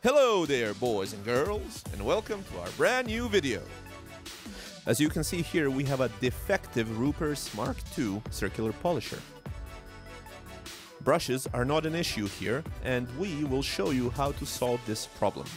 Hello there, boys and girls, and welcome to our brand new video. As you can see here, we have a defective Rupes Mark II circular polisher. Brushes are not an issue here, and we will show you how to solve this problem.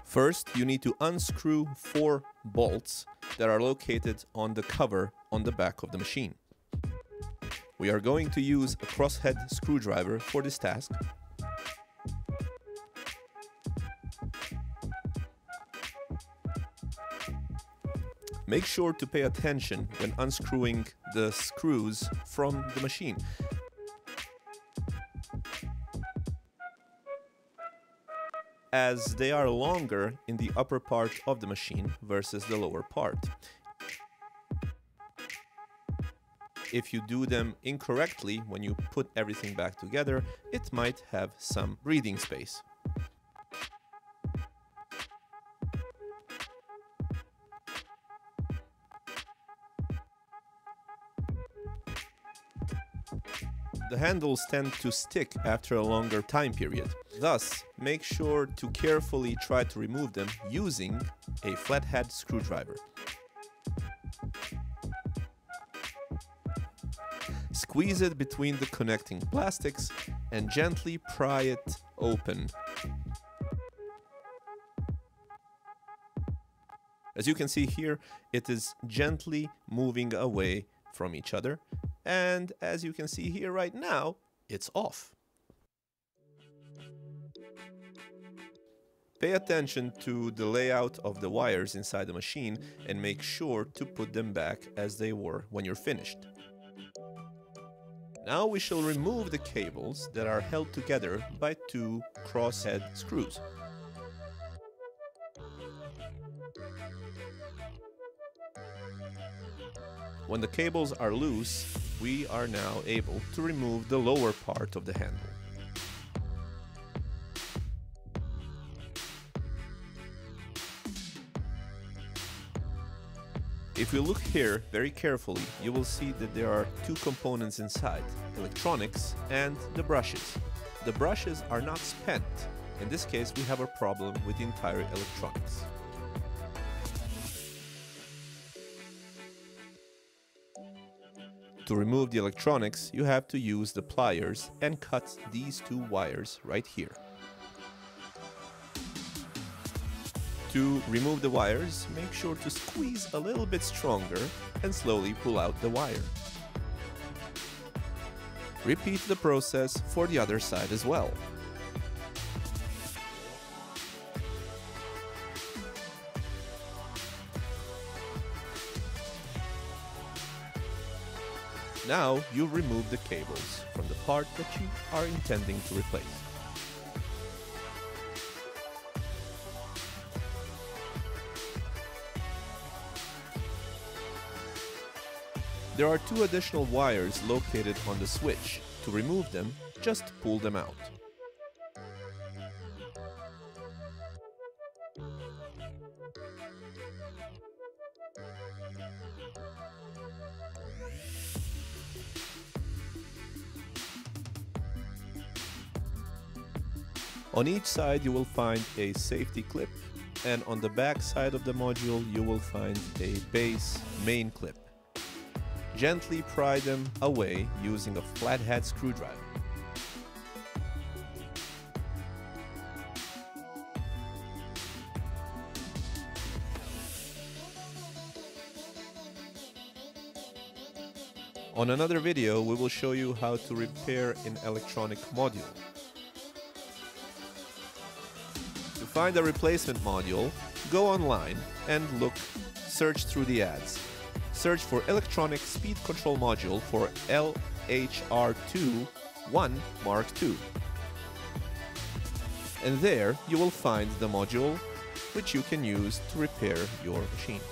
First, you need to unscrew 4 bolts that are located on the cover on the back of the machine. We are going to use a crosshead screwdriver for this task. Make sure to pay attention when unscrewing the screws from the machine. As they are longer in the upper part of the machine versus the lower part. If you do them incorrectly when you put everything back together, it might have some breathing space. The handles tend to stick after a longer time period. Thus, make sure to carefully try to remove them using a flathead screwdriver. Squeeze it between the connecting plastics and gently pry it open. As you can see here, it is gently moving away from each other. And as you can see here right now, it's off. Pay attention to the layout of the wires inside the machine and make sure to put them back as they were when you're finished. Now we shall remove the cables that are held together by 2 crosshead screws. When the cables are loose, we are now able to remove the lower part of the handle. If you look here very carefully, you will see that there are 2 components inside, electronics and the brushes. The brushes are not spent. In this case, we have a problem with the entire electronics. To remove the electronics, you have to use the pliers and cut these 2 wires right here. To remove the wires, make sure to squeeze a little bit stronger and slowly pull out the wire. Repeat the process for the other side as well. Now you remove the cables from the part that you are intending to replace. There are 2 additional wires located on the switch. To remove them, just pull them out. On each side you will find a safety clip, and on the back side of the module you will find a base main clip. Gently pry them away using a flathead screwdriver. On another video we will show you how to repair an electronic module. To find a replacement module, go online and search through the ads. Search for electronic speed control module for LHR2-1 Mark II. And there you will find the module which you can use to repair your machine.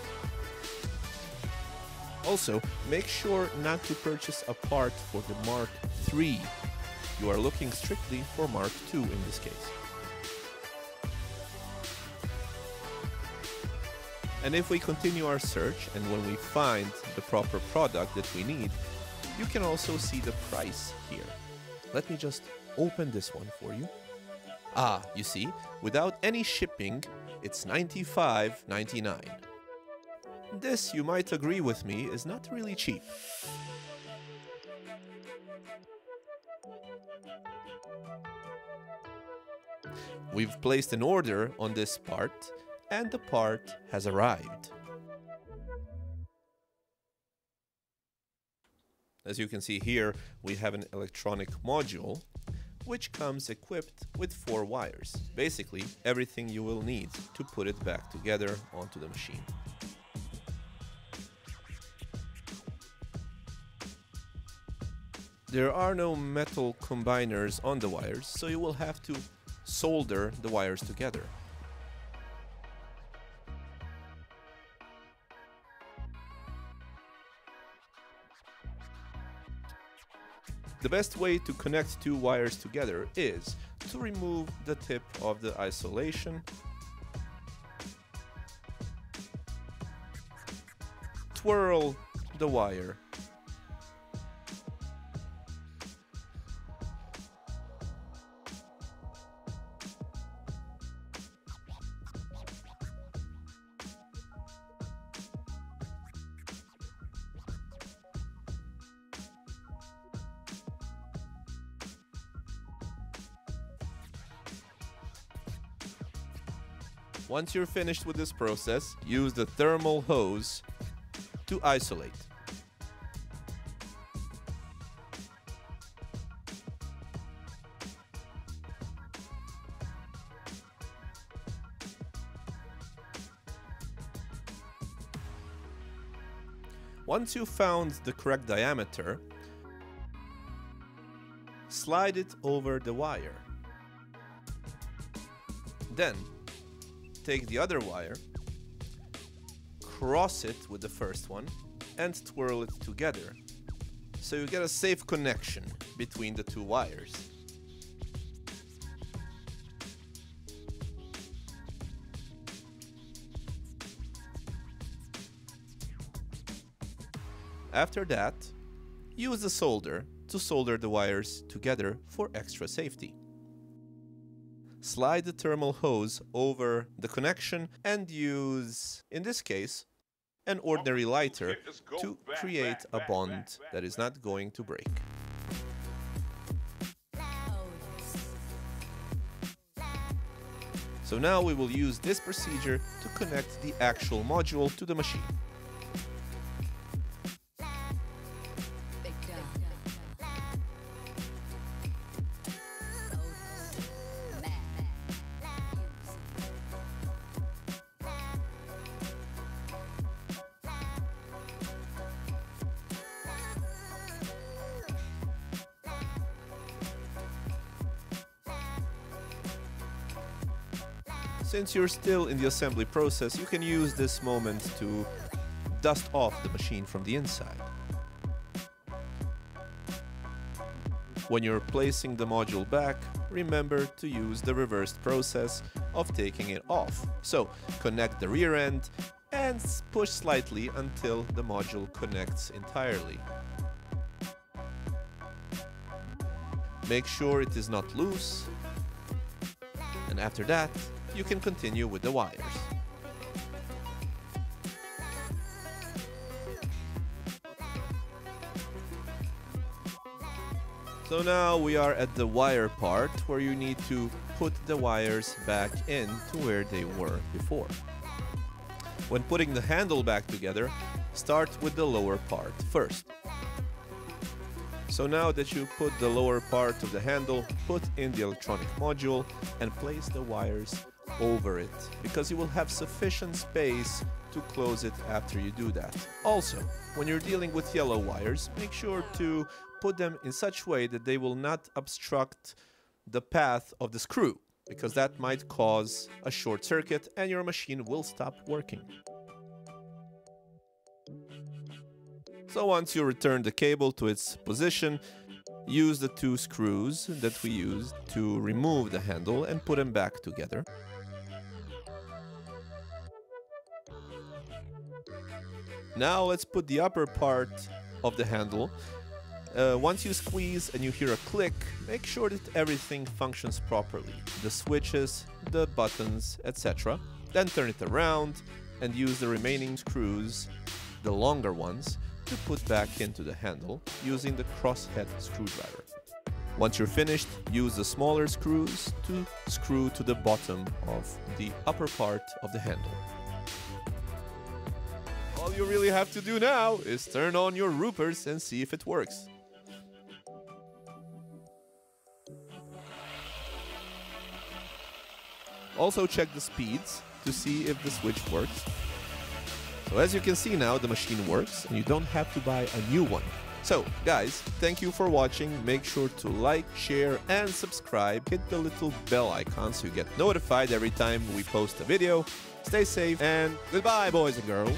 Also, make sure not to purchase a part for the Mark III. You are looking strictly for Mark II in this case. And if we continue our search, and when we find the proper product that we need, you can also see the price here. Let me just open this one for you. Ah, you see, without any shipping, it's $95.99. This, you might agree with me, is not really cheap. We've placed an order on this part, and the part has arrived. As you can see here, we have an electronic module which comes equipped with 4 wires. Basically, everything you will need to put it back together onto the machine. There are no metal combiners on the wires, so you will have to solder the wires together. The best way to connect 2 wires together is to remove the tip of the isolation, twirl the wire, Once you're finished with this process, use the thermal hose to isolate. Once you've found the correct diameter, slide it over the wire. Then, take the other wire, cross it with the first one, and twirl it together, so you get a safe connection between the 2 wires. After that, use the solder to solder the wires together for extra safety. Slide the thermal hose over the connection and use, in this case, an ordinary lighter to create a bond that is not going to break. So now we will use this procedure to connect the actual module to the machine. Since you're still in the assembly process, you can use this moment to dust off the machine from the inside. When you're placing the module back, remember to use the reversed process of taking it off. So, connect the rear end and push slightly until the module connects entirely. Make sure it is not loose, and after that, you can continue with the wires. So now we are at the wire part where you need to put the wires back in to where they were before. When putting the handle back together, start with the lower part first. So now that you put the lower part of the handle, put in the electronic module and place the wires over it, because you will have sufficient space to close it after you do that. Also, when you're dealing with yellow wires, make sure to put them in such a way that they will not obstruct the path of the screw, because that might cause a short circuit and your machine will stop working. So once you return the cable to its position, use the 2 screws that we used to remove the handle and put them back together. Now let's put the upper part of the handle. Once you squeeze and you hear a click, make sure that everything functions properly. The switches, the buttons, etc. Then turn it around and use the remaining screws, the longer ones, to put back into the handle using the crosshead screwdriver. Once you're finished, use the smaller screws to screw to the bottom of the upper part of the handle. All you really have to do now is turn on your Rupes and see if it works. Also check the speeds to see if the switch works. So as you can see now, the machine works and you don't have to buy a new one. So guys, thank you for watching. Make sure to like, share and subscribe. Hit the little bell icon so you get notified every time we post a video. Stay safe and goodbye, boys and girls.